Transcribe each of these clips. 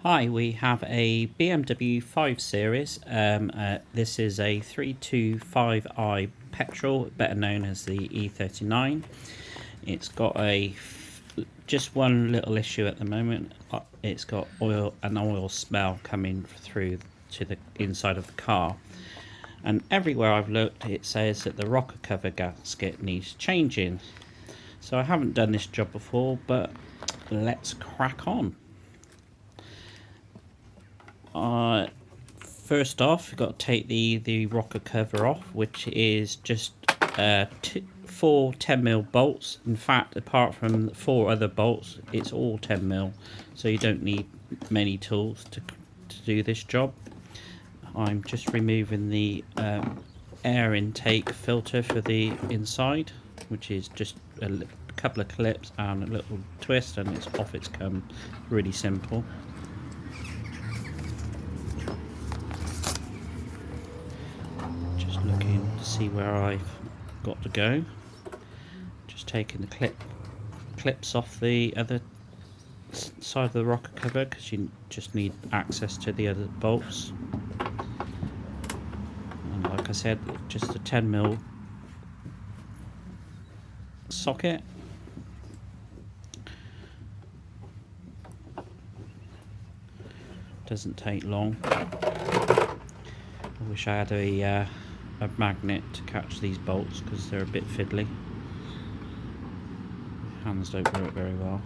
Hi, we have a BMW 5 Series. This is a 325i petrol, better known as the E39. It's got just one little issue at the moment. It's got an oil smell coming through to the inside of the car. And everywhere I've looked, it says that the rocker cover gasket needs changing. So I haven't done this job before, but let's crack on. First off, you've got to take the rocker cover off, which is just four 10mm bolts. In fact, apart from 4 other bolts, it's all 10mm, so you don't need many tools to do this job. I'm just removing the air intake filter for the inside, which is just a couple of clips and a little twist, and it's off. It's come really simple. Looking to see where I've got to go. Just taking the clips off the other side of the rocker cover, because you just need access to the other bolts. And like I said, just a 10mm socket. Doesn't take long. I wish I had a magnet to catch these bolts, because they're a bit fiddly. Hands don't work very well.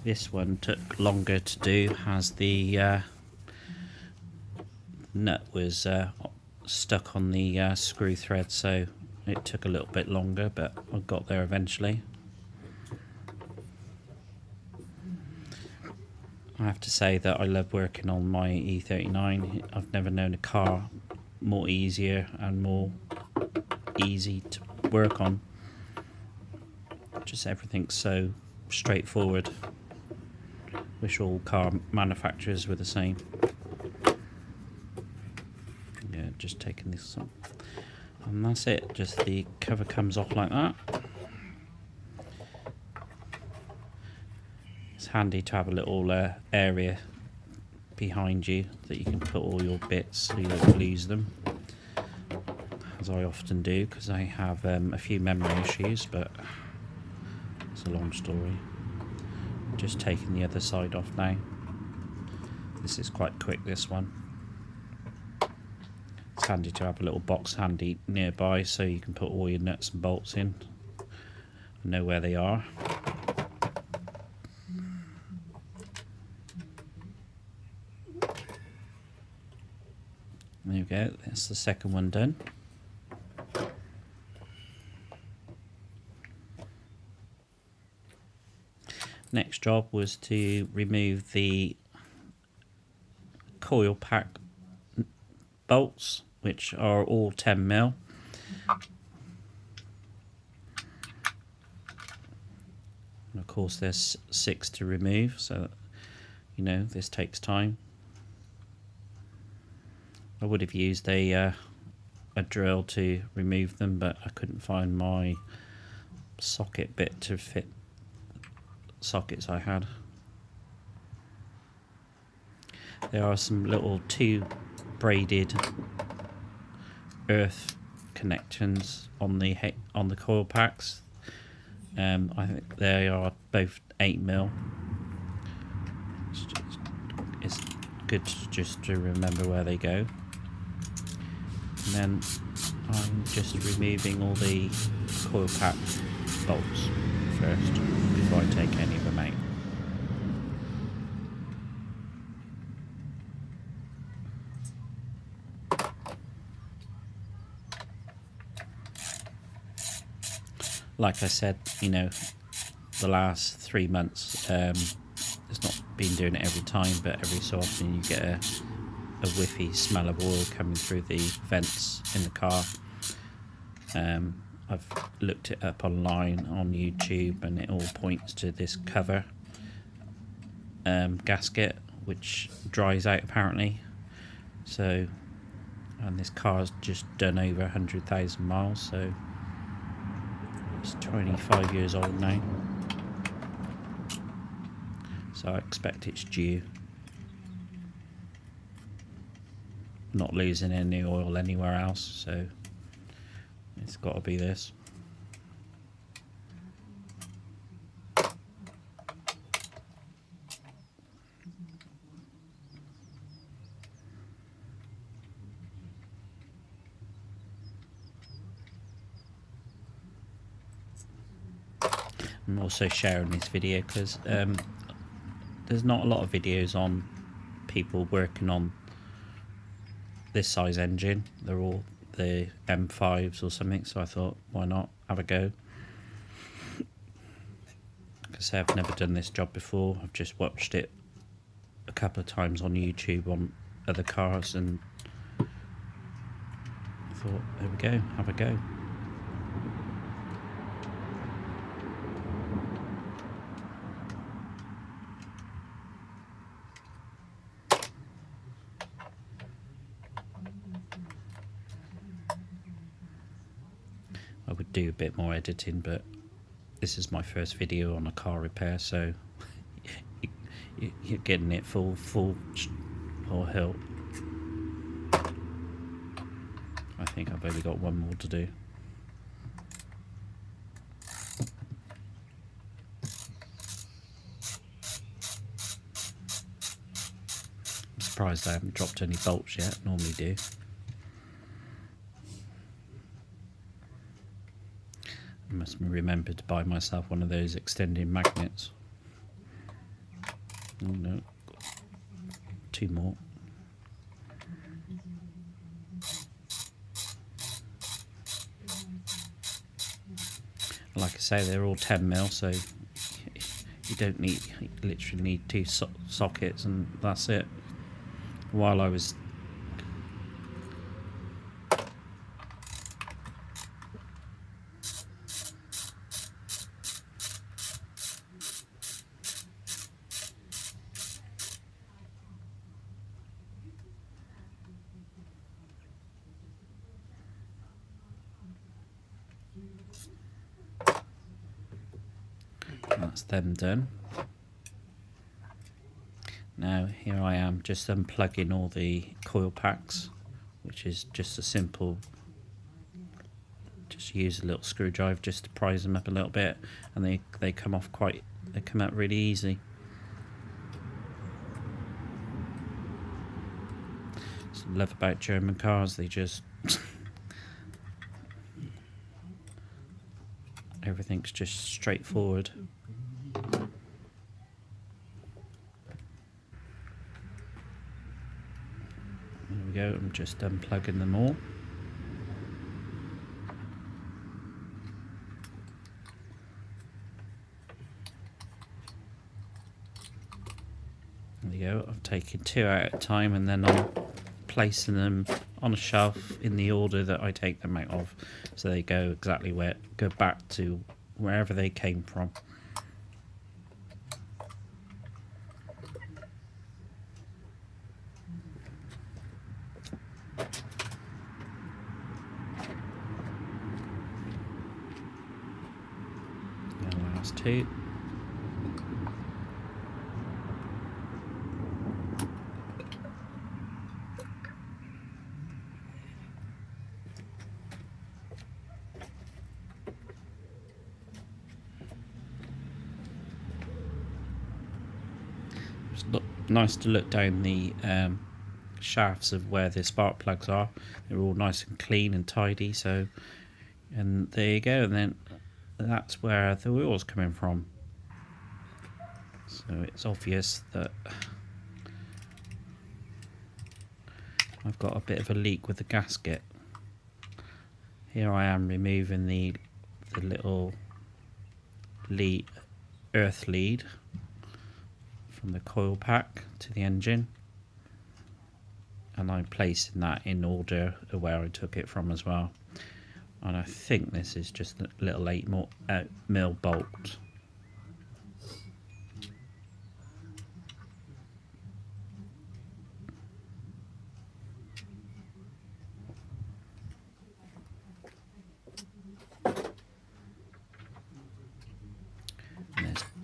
This one took longer to do, as the nut was stuck on the screw thread, so it took a little bit longer, but I got there eventually. I have to say that I love working on my E39. I've never known a car more easier and more easy to work on. Just everything's so straightforward. Wish all car manufacturers were the same. Yeah, just taking this off. And that's it, just the cover comes off like that. It's handy to have a little area behind you that you can put all your bits so you don't lose them, as I often do, because I have a few memory issues, but it's a long story. Just taking the other side off now. This is quite quick, this one. It's handy to have a little box handy nearby so you can put all your nuts and bolts in and know where they are. There we go, that's the second one done. Next job was to remove the coil pack bolts, which are all 10mm. And of course there's 6 to remove, so you know this takes time. I would have used a drill to remove them, but I couldn't find my socket bit to fit sockets I had. There are some little 2 braided earth connections on the coil packs. I think they are both 8mm. It's good just to remember where they go. And then I'm just removing all the coil pack bolts first before I take any of them out. Like I said, you know, the last 3 months, it's not been doing it every time, but every so often you get a whiffy smell of oil coming through the vents in the car. I've looked it up online on YouTube, and it all points to this cover gasket, which dries out apparently. So, and this car's just done over 100,000 miles, so It's 25 years old now, so I expect it's due. Not losing any oil anywhere else, so it's got to be this. I'm also sharing this video because there's not a lot of videos on people working on this size engine. They're all the M5s or something, so I thought, why not have a go? Because I've never done this job before. I've just watched it a couple of times on YouTube on other cars, and I thought, there we go, have a go. I would do a bit more editing, but this is my first video on a car repair, so you're getting it full hilt. I think I've only got one more to do. I'm surprised I haven't dropped any bolts yet, normally do. I must remember to buy myself one of those extending magnets. Oh no, two more. Like I say, they're all 10mm, so you don't need, you literally need two sockets and that's it. While I was that's them done. Now here I am just unplugging all the coil packs, which is just a simple, just use a little screwdriver just to prise them up a little bit, and they come off they come out really easy. That's what I love about German cars, they just everything's just straightforward. There we go, I'm just unplugging them all. There we go, I've taken two out at a time, and then I'm placing them on a shelf in the order that I take them out of, so they go back to wherever they came from. The last two. It's nice to look down the shafts of where the spark plugs are. They're all nice and clean and tidy, so, and there you go, and then that's where the oil's coming from. So it's obvious that I've got a bit of a leak with the gasket. Here I am removing the little earth lead from the coil pack to the engine, and I'm placing that in order of where I took it from as well. And I think this is just a little 8mm bolt.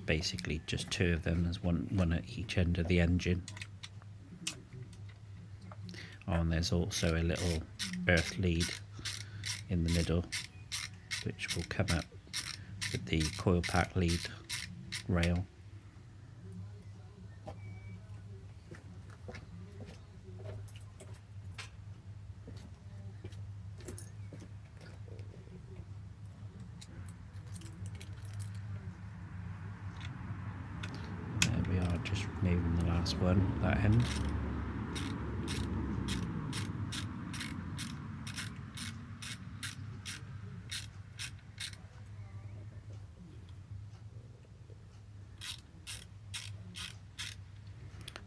basically just two of them. There's one at each end of the engine. Oh, and there's also a little earth lead in the middle, which will come up with the coil pack lead rail. There we are, just removing the last one, that end.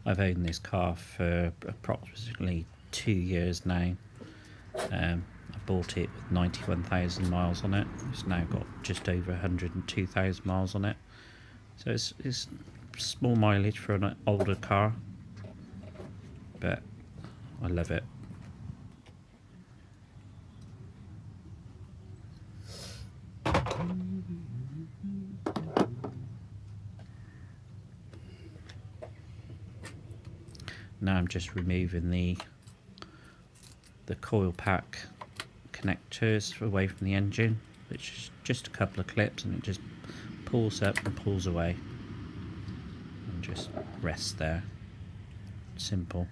I've owned this car for approximately 2 years now. I bought it with 91,000 miles on it. It's now got just over 102,000 miles on it. So it's small mileage for an older car, but I love it. Now I'm just removing the coil pack connectors away from the engine, which is just a couple of clips, and it just pulls up and pulls away and just rests there. Simple.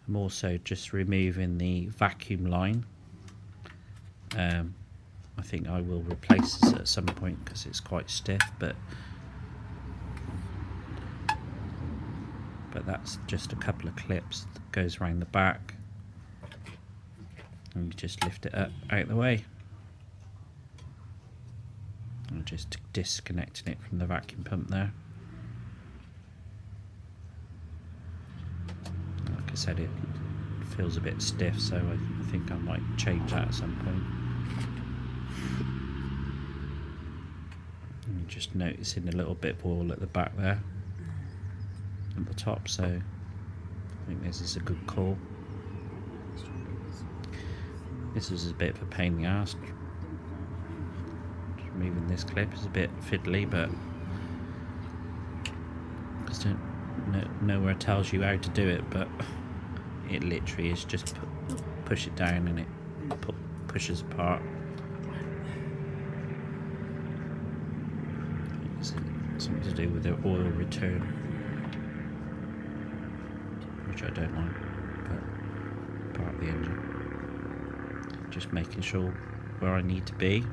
I'm also just removing the vacuum line. I think I will replace this at some point because it's quite stiff, but that's just a couple of clips that goes around the back, and you just lift it up out of the way. I'm just disconnecting it from the vacuum pump there. Like I said, it feels a bit stiff, so I think I might change that at some point. And you're just noticing a little bit of oil at the back there, at the top, so I think this is a good call. This is a bit of a pain in the ass. Just removing this clip is a bit fiddly, but because nowhere tells you how to do it, but it literally is just push it down and it pushes apart. It's something to do with the oil return, which I don't like, but part of the engine. Just making sure where I need to be.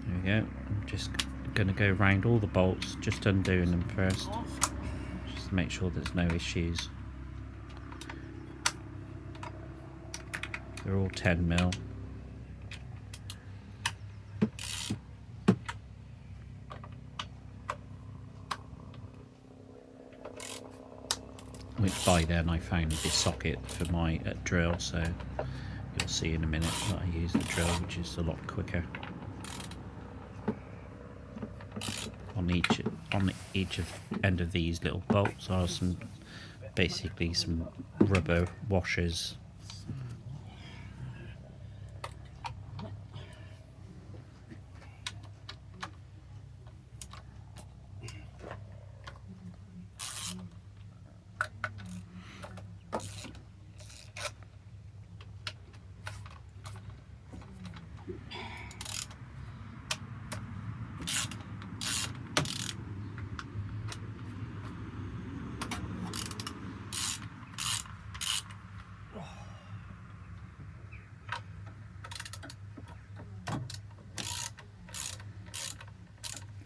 There we go. I'm just going to go around all the bolts, just undoing them first, just to make sure there's no issues. They're all 10mm. Which by then I found this socket for my drill, so you'll see in a minute that I use the drill, which is a lot quicker. On each end of these little bolts are basically some rubber washers.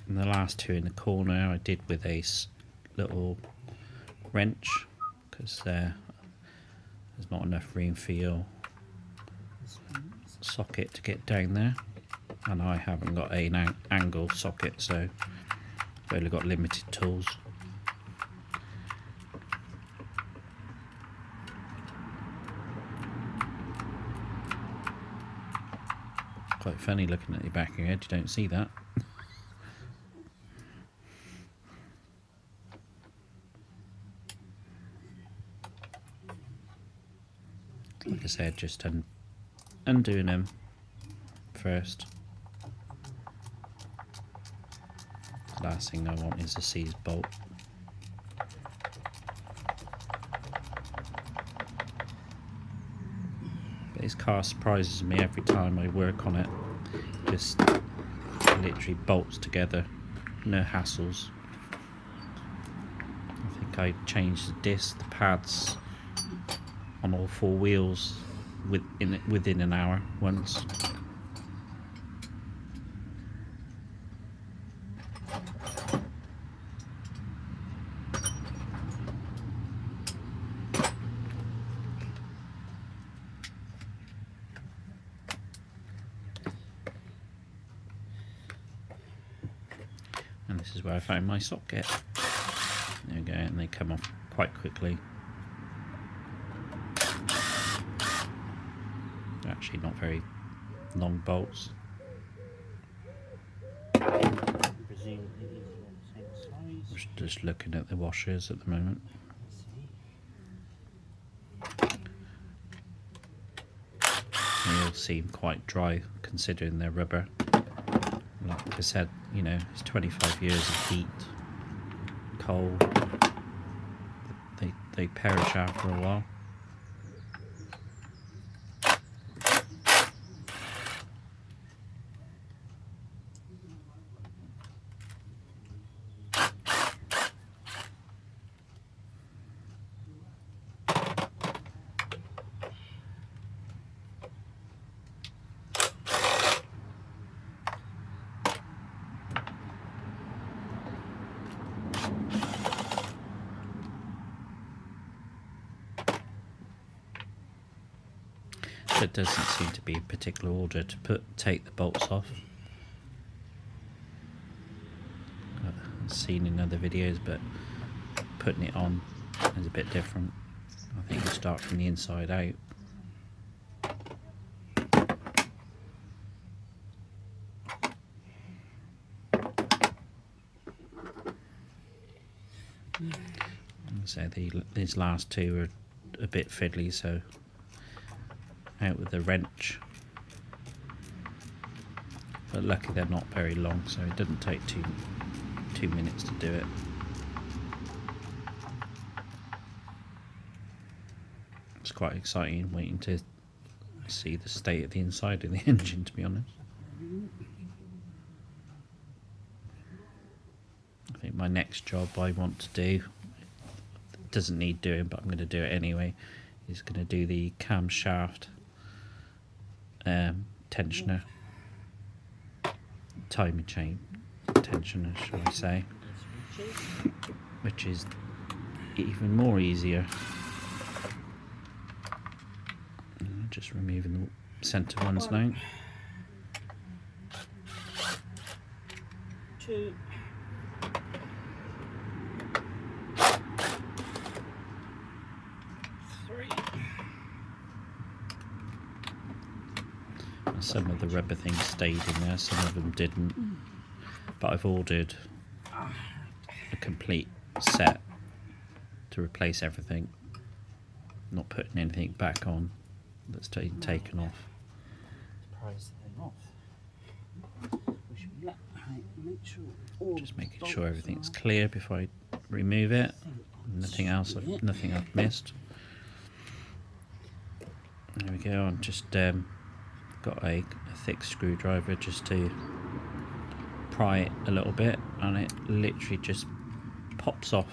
And the last two in the corner I did with a little wrench, because there's not enough room for your socket to get down there, and I haven't got an angle socket, so I've only got limited tools. Quite funny looking at the back of your head, you don't see that. I said, just undoing them first. The last thing I want is a seized bolt. But this car surprises me every time I work on it. Just literally bolts together, no hassles. I think I changed the disc, the pads on all four wheels within an hour once. And this is where I found my socket. There we go, and they come off quite quickly. They're actually not very long bolts. Just looking at the washers at the moment. They all seem quite dry considering they're rubber. Like I said, you know, it's 25 years of heat, cold. They perish after a while. There doesn't seem to be a particular order to take the bolts off. I've seen in other videos, but putting it on is a bit different. I think you start from the inside out. So these last two are a bit fiddly, so out with the wrench. But luckily they're not very long, so it doesn't take two minutes to do it. It's quite exciting waiting to see the state of the inside of the engine, to be honest. I think my next job I want to do, doesn't need doing, but I'm going to do it anyway, is going to do the camshaft tensioner, timing chain tensioner, shall I say, which is even more easier. Just removing the centre ones now. 2. Some of the rubber things stayed in there, some of them didn't. But I've ordered a complete set to replace everything. Not putting anything back on that's taken off. Price the thing off. We should make sure Just making sure everything's clear before I remove it. Nothing else, nothing I've missed. There we go. I'm just got a thick screwdriver just to pry it a little bit, and it literally just pops off.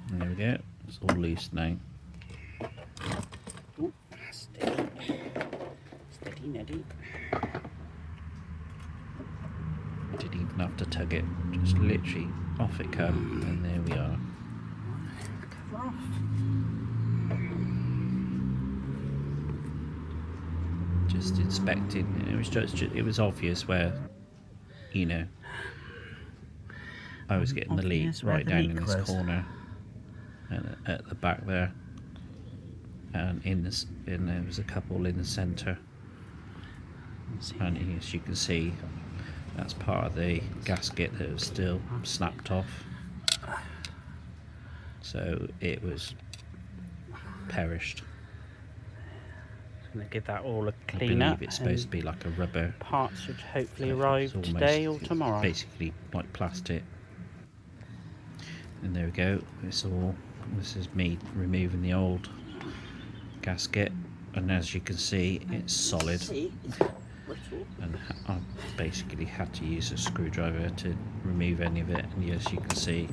And there we go, it's all loose now. Ooh, steady, Neddy. Didn't even have to tug it, just literally off it come, and there we are. Cover off. Just inspecting. It was obvious where, you know, I was getting the leak right down in this corner, at the back there, and there was a couple in the centre. And as you can see, that's part of the gasket that was still snapped off, so it was perished. I'm going to give that all a I clean up. believe it's supposed to be like a rubber. Parts should hopefully It's arrive almost today or tomorrow. basically like plastic. And there we go. This is me removing the old gasket, and as you can see, it's solid. And I basically had to use a screwdriver to remove any of it, and as you can see,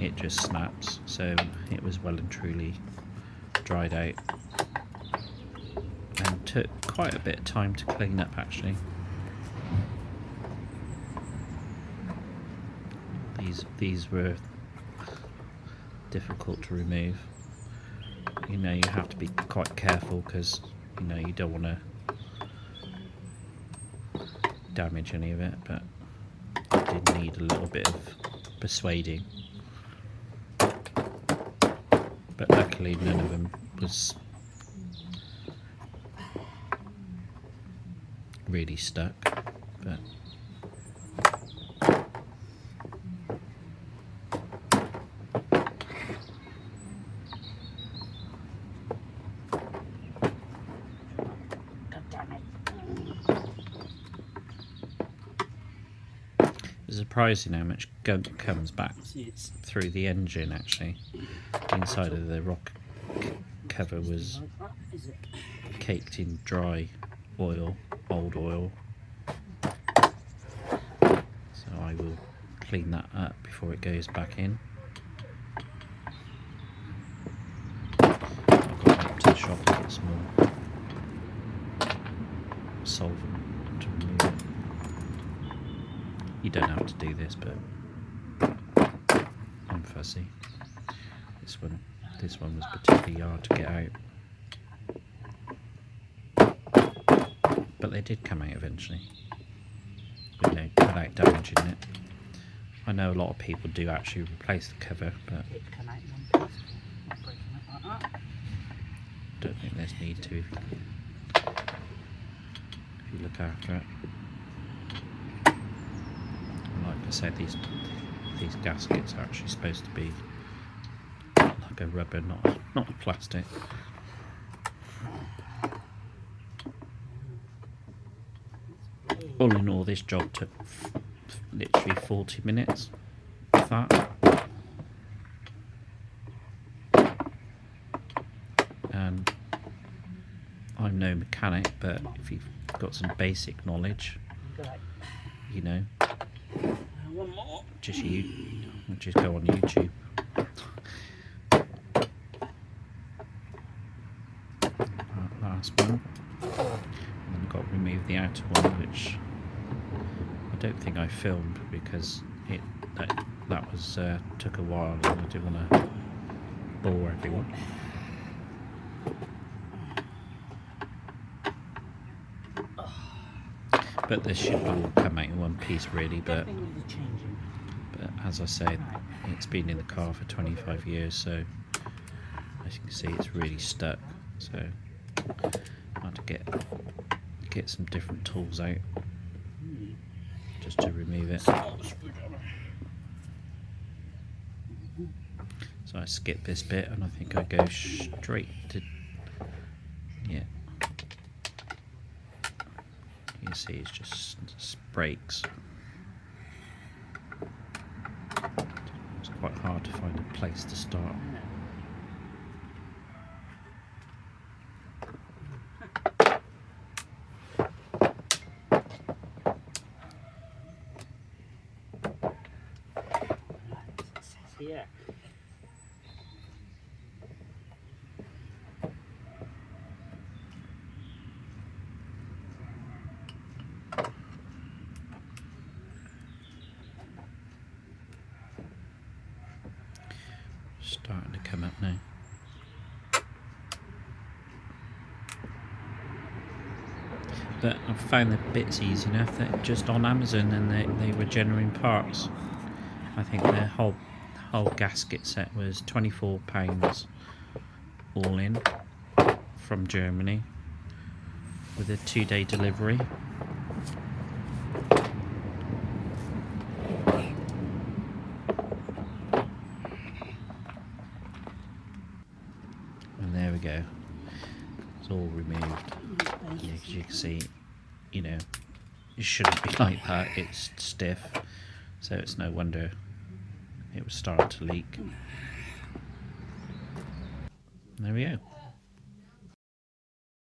it just snaps. So it was well and truly dried out, and took quite a bit of time to clean up actually. These were difficult to remove. You know, you have to be quite careful because, you know, you don't want to damage any of it, but it did need a little bit of persuading. But luckily none of them was really stuck. But it's surprising how much gunk comes back through the engine actually. Inside of the rock cover was caked in dry oil, old oil. So I will clean that up before it goes back in. I've got up to the shop to get some more solvent to remove it. You don't have to do this, but I'm fussy. This one was particularly hard to get out, but they did come out eventually, without damaging it. I know a lot of people do actually replace the cover, but I don't think there's need to if you look after it. And like I said, these gaskets are actually supposed to be like a rubber, not a plastic. All in all, this job took literally 40 minutes, if that. And I'm no mechanic, but if you've got some basic knowledge, you know, just go on YouTube. Last one, and then I've got to remove the outer one, which I don't think I filmed because that was took a while and I didn't want to bore everyone. But this should all come out in one piece really, but as I said, it's been in the car for 25 years, so as you can see it's really stuck, so I had to get some different tools out just to remove it. So I skip this bit and I think I go straight to, yeah, you see it's just brakes. It's quite hard to find a place to start. Yeah. Starting to come up now. But I've found the bits easy enough that just on Amazon, and they were genuine parts. I think their whole gasket set was £24 all in from Germany. with a 2-day delivery. And there we go. It's all removed. Yeah, as you can see, you know, it shouldn't be like that. It's stiff, so it's no wonder it was starting to leak. There we go.